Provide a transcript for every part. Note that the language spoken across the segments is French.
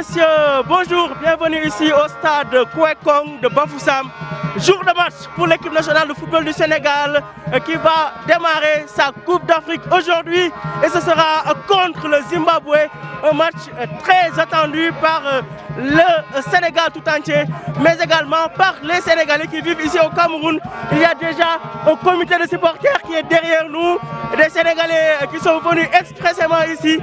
messieurs, bonjour, bienvenue ici au stade Kouekong de Bafoussam. Jour de match pour l'équipe nationale de football du Sénégal qui va démarrer sa Coupe d'Afrique aujourd'hui et ce sera contre le Zimbabwe. Un match très attendu par le Sénégal tout entier, mais également par les Sénégalais qui vivent ici au Cameroun. Il y a déjà un comité de supporters qui est derrière nous, des Sénégalais qui sont venus expressément ici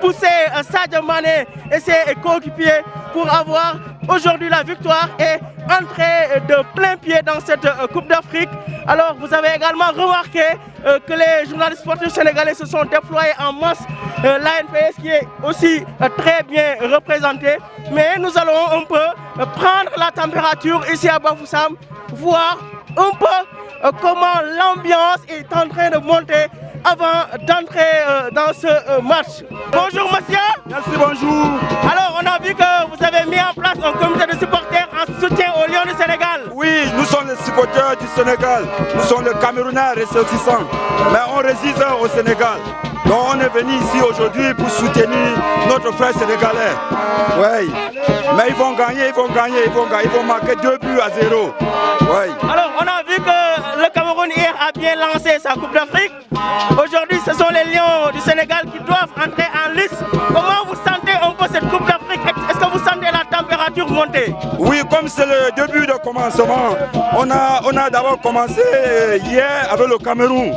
pousser Sadio Mané et ses coéquipiers pour avoir aujourd'hui la victoire et entrer de plein pied dans cette Coupe d'Afrique. Alors vous avez également remarqué que les journalistes sportifs sénégalais se sont déployés en masse. L'ANPS qui est aussi très bien représentée. Mais nous allons un peu prendre la température ici à Bafoussam, voir un peu comment l'ambiance est en train de monter avant d'entrer dans ce match. Bonjour monsieur. Merci, bonjour. Alors on a vu que vous avez mis en place un comité de supporters en soutien aux Lions du Sénégal. Oui, nous sommes les supporters du Sénégal. Nous sommes les Camerounais ressortissants. Mais on réside au Sénégal. Donc on est venu ici aujourd'hui pour soutenir notre frère sénégalais. Oui. Mais ils vont gagner, ils vont marquer 2 buts à 0. Oui. Alors on a vu que le Cameroun hier a bien lancé sa Coupe d'Afrique. Aujourd'hui ce sont les Lions du Sénégal qui doivent entrer en lice. Comment vous sentez un peu cette Coupe d'Afrique? Est-ce que vous sentez la température monter? Oui, comme c'est le début de commencement, on a d'abord commencé hier avec le Cameroun.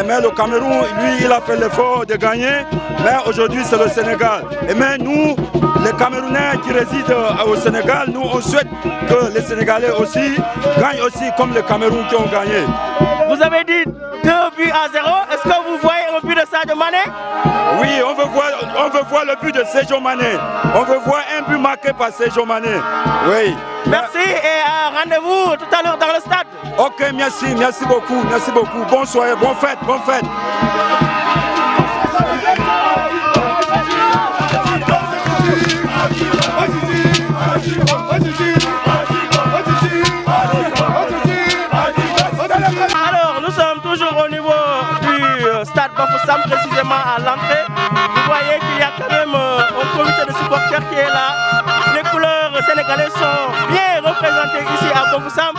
Mais le Cameroun, lui, il a fait l'effort de gagner. Mais aujourd'hui, c'est le Sénégal. Et mais nous, les Camerounais qui résident au Sénégal, nous, on souhaite que les Sénégalais aussi gagnent aussi comme les Cameroun qui ont gagné. Vous avez dit 2 buts à 0. Est-ce que vous voyez un but de Sadio Mané? Oui, on veut voir le but de Sadio Mané. On veut voir un but marqué par Sadio Mané. Oui. Merci et rendez-vous tout à l'heure dans le stade. Ok, merci beaucoup, Bonne soirée, bonne fête, Alors, nous sommes toujours au niveau du stade Bafoussam, précisément à l'entrée. Vous voyez qu'il y a quand même un comité de supporters qui est là. Les couleurs sénégalaises sont bien représentées ici à Bafoussam.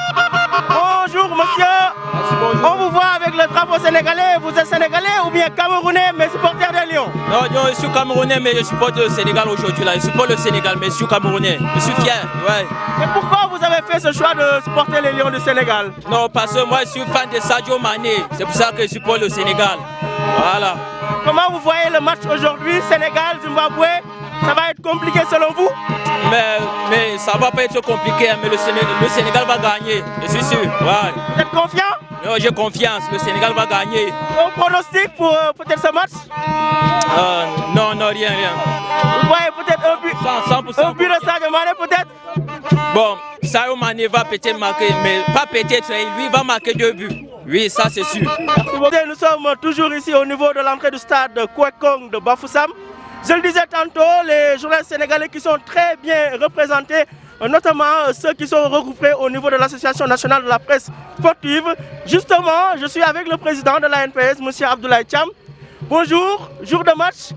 Bonjour monsieur. Merci, bonjour. On vous voit avec le drapeau sénégalais. Vous êtes sénégalais ou bien camerounais mais supporter des Lions? Non, je suis camerounais mais je supporte le Sénégal aujourd'hui. Je supporte le Sénégal mais je suis camerounais. Je suis fier, ouais. Et pourquoi vous avez fait ce choix de supporter les Lions du Sénégal? Non, parce que moi je suis fan de Sadio Mané. C'est pour ça que je supporte le Sénégal. Voilà. Comment vous voyez le match aujourd'hui, Sénégal-Zimbabwe? Ça va être compliqué selon vous? Mais ça va pas être compliqué, mais le Sénégal va gagner, je suis sûr. Ouais. Vous êtes confiant? Non, j'ai confiance, le Sénégal va gagner. Un pronostic pour peut-être ce match? Non, rien. Vous voyez peut-être un but, 100%. un but de Sadio Mané peut-être? Bon, Sadio Mané va peut-être marquer, mais pas peut-être, lui va marquer 2 buts. Oui, ça c'est sûr. Nous sommes toujours ici au niveau de l'entrée du stade Kouekong de Bafoussam. Je le disais tantôt, les journalistes sénégalais qui sont très bien représentés, notamment ceux qui sont regroupés au niveau de l'Association nationale de la presse sportive. Justement, je suis avec le président de l'ANPS, M. Abdoulaye Thiam. Bonjour, jour de match.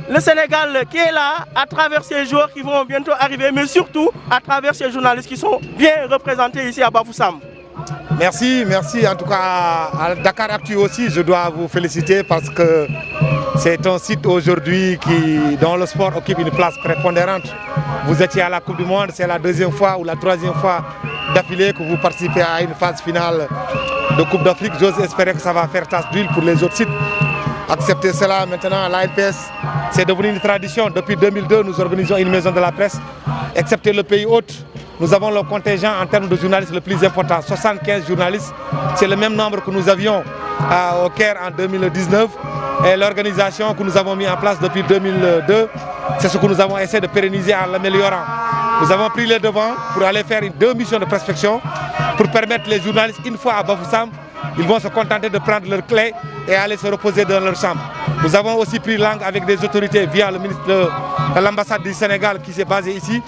Le Sénégal qui est là, à travers ces joueurs qui vont bientôt arriver, mais surtout à travers ces journalistes qui sont bien représentés ici à Bafoussam. Merci. En tout cas, à Dakar Actu aussi, je dois vous féliciter parce que c'est un site aujourd'hui dont le sport occupe une place prépondérante. Vous étiez à la Coupe du Monde, c'est la 2e fois ou la 3e fois d'affilée que vous participez à une phase finale de Coupe d'Afrique. J'ose espérer que ça va faire tache d'huile pour les autres sites. Acceptez cela maintenant, l'ANPS, c'est devenu une tradition. Depuis 2002, nous organisons une maison de la presse, excepté le pays hôte. Nous avons le contingent en termes de journalistes le plus important, 75 journalistes. C'est le même nombre que nous avions au Caire en 2019. Et l'organisation que nous avons mis en place depuis 2002, c'est ce que nous avons essayé de pérenniser en l'améliorant. Nous avons pris les devants pour aller faire 2 missions de prospection pour permettre les journalistes, une fois à Bafoussam, ils vont se contenter de prendre leurs clés et aller se reposer dans leur chambre. Nous avons aussi pris langue avec des autorités via le ministre de l'ambassade du Sénégal qui s'est basé ici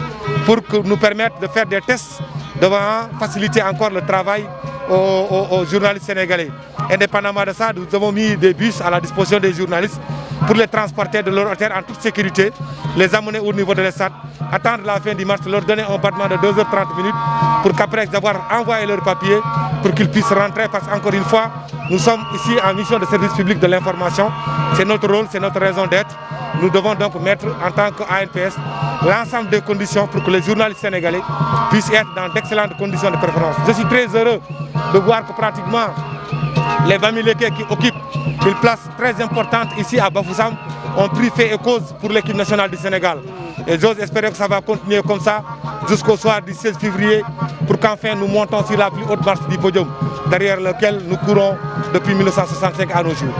pour nous permettre de faire des tests devant faciliter encore le travail aux journalistes sénégalais. Indépendamment de ça, nous avons mis des bus à la disposition des journalistes pour les transporter de leur hôtel en toute sécurité, les amener au niveau de l'estade, attendre la fin du match, leur donner un battement de 2h30 minutes pour qu'après avoir envoyé leurs papiers, pour qu'ils puissent rentrer. Parce qu'encore une fois, nous sommes ici en mission de service public de l'information. C'est notre rôle, c'est notre raison d'être. Nous devons donc mettre en tant qu'ANPS l'ensemble des conditions pour que les journalistes sénégalais puissent être dans d'excellentes conditions de performance. Je suis très heureux de voir que pratiquement les Bamileke qui occupent une place très importante ici à Bafoussam ont pris fait et cause pour l'équipe nationale du Sénégal. Et j'ose espérer que ça va continuer comme ça jusqu'au soir du 16 février pour qu'enfin nous montons sur la plus haute marche du podium derrière lequel nous courons depuis 1965 à nos jours.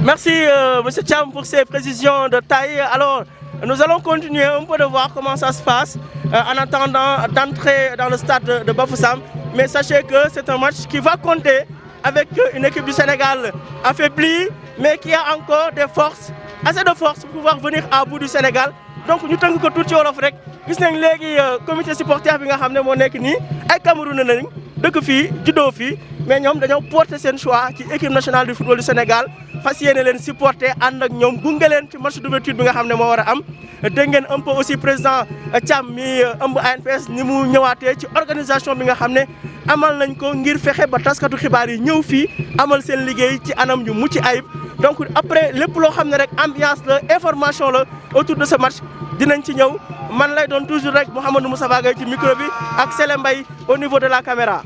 Merci M. Thiam pour ces précisions de taille. Alors, nous allons continuer un peu de voir comment ça se passe en attendant d'entrer dans le stade de Bafoussam. Mais sachez que c'est un match qui va compter avec une équipe du Sénégal affaiblie, mais qui a encore des forces, assez de force pour pouvoir venir à bout du Sénégal. Donc nous avons tout ci wolof rek gis nañ léegi comité supporter bi nga xam ne moo nekk nii ay Camerounais nañ dëkk fii juddoo fii mais ñoom dañoo porter seen choix ci équipe nationale du football du Sénégal fas yéene leen supporter ànd ak ñoom gunge leen ci match d'ouverture bi nga xam ne moo war a am. Dégg ngeen un peu aussi président Thiam mi ëmb ANPS ni mu ñëwaatee ci organisation bi nga xam ne amal nañ ko ngir fexe ba taskatu xibaar yi ñëw fii amal seen liggéey ci anam yu mucc ayib. Donc après lépp loo xam ne rek ambiance la information la autour de ce match dinañ ci ñëw man lay doon toujours rek Mouhamadou Moustapha Gaye ci micro bi ak Sele Mbaye au niveau de la caméra.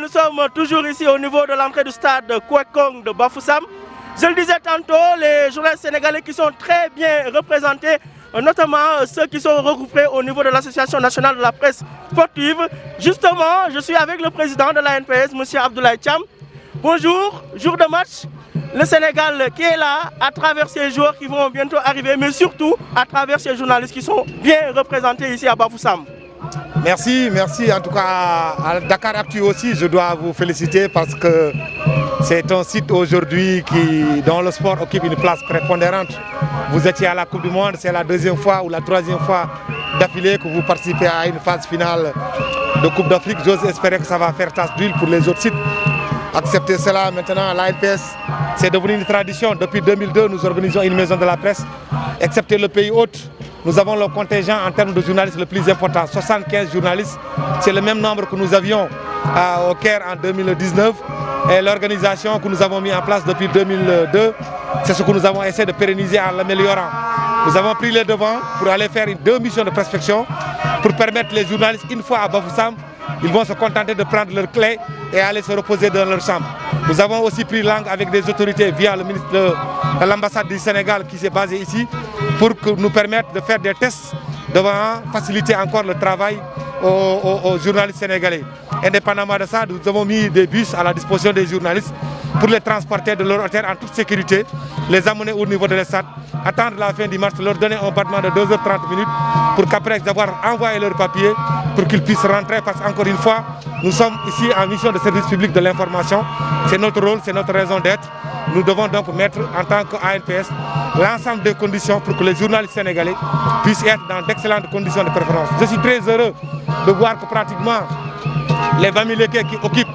Nous sommes toujours ici au niveau de l'entrée du stade Kwekong de Bafoussam. Je le disais tantôt, les journalistes sénégalais qui sont très bien représentés, notamment ceux qui sont regroupés au niveau de l'Association nationale de la presse sportive. Justement, je suis avec le président de l'ANPS, M. Abdoulaye Thiam. Bonjour, jour de match. Le Sénégal qui est là, à travers ces joueurs qui vont bientôt arriver, mais surtout à travers ces journalistes qui sont bien représentés ici à Bafoussam. Merci, merci. En tout cas, à Dakar Actu aussi, je dois vous féliciter parce que c'est un site aujourd'hui dont le sport occupe une place prépondérante. Vous étiez à la Coupe du Monde, c'est la deuxième fois ou la troisième fois d'affilée que vous participez à une phase finale de Coupe d'Afrique. J'ose espérer que ça va faire tache d'huile pour les autres sites. Acceptez cela maintenant, l'ANPS, c'est devenu une tradition. Depuis 2002, nous organisons une maison de la presse. Excepté le pays hôte, nous avons le contingent en termes de journalistes le plus important, 75 journalistes. C'est le même nombre que nous avions au Caire en 2019. Et l'organisation que nous avons mis en place depuis 2002, c'est ce que nous avons essayé de pérenniser en l'améliorant. Nous avons pris les devants pour aller faire 2 missions de prospection pour permettre les journalistes, une fois à Bafoussam, ils vont se contenter de prendre leurs clés et aller se reposer dans leur chambre. Nous avons aussi pris langue avec des autorités via le ministre de l'ambassade du Sénégal qui s'est basé ici pour nous permettre de faire des tests devant faciliter encore le travail aux journalistes sénégalais. Indépendamment de ça, nous avons mis des bus à la disposition des journalistes pour les transporter de leur hôtel en toute sécurité, les amener au niveau de l'estade, attendre la fin du match, leur donner un battement de 2h30 minutes pour qu'après avoir envoyé leurs papiers, pour qu'ils puissent rentrer. Parce qu'encore une fois, nous sommes ici en mission de service public de l'information. C'est notre rôle, c'est notre raison d'être. Nous devons donc mettre en tant qu'ANPS l'ensemble des conditions pour que les journalistes sénégalais puissent être dans d'excellentes conditions de performance. Je suis très heureux de voir que pratiquement les Bamileke qui occupent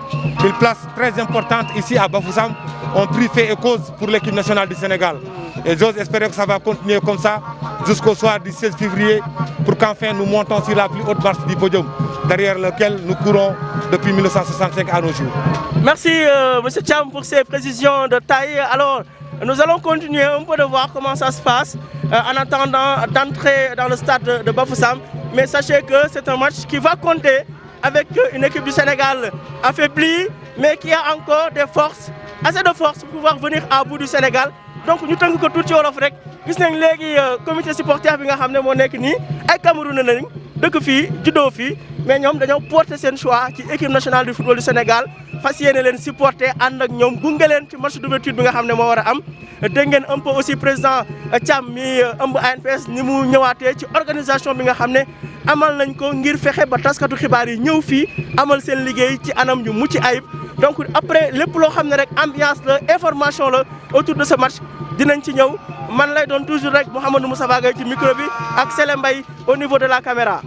une place très importante ici à Bafoussam ont pris fait et cause pour l'équipe nationale du Sénégal. Et j'ose espérer que ça va continuer comme ça jusqu'au soir du 16 février pour qu'enfin nous montons sur la plus haute marche du podium derrière lequel nous courons depuis 1965 à nos jours. Merci M. Thiam pour ces précisions de taille. Alors, nous allons continuer un peu de voir comment ça se passe en attendant d'entrer dans le stade de Bafoussam. Mais sachez que c'est un match qui va compter avec une équipe du Sénégal affaiblie, mais qui a encore des forces, assez de force pour pouvoir venir à bout du Sénégal. Donc nous avons tout ci wolof rek gis nañ léegi comité supporter bi nga xam ne moo nekk nii ay Camerounais nañ dëkk fii juddoo fii mais ñoom dañoo porter seen choix ci équipe nationale du football du Sénégal fas yéene leen supporter ànd ak ñoom gunge leen ci match d'ouverture bi nga xam ne moo war a am. Dégg ngeen un peu aussi président Thiam mi ëmb ANPS ni mu ñëwaatee ci organisation bi nga xam ne amal nañ ko ngir fexe ba taskatu xibaar yi ñëw fii amal seen liggéey ci anam yu mucc ayib. Donc après lépp loo xam ne rek ambiance la information la autour de ce match dinañ ci ñëw man lay doon toujours rek Mouhamadou Moustapha Gaye ci micro bi ak Sele Mbaye au niveau de la caméra.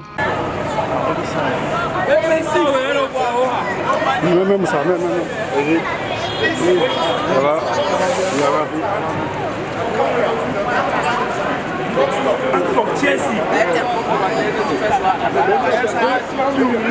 Voilà. Encore Chelsea. You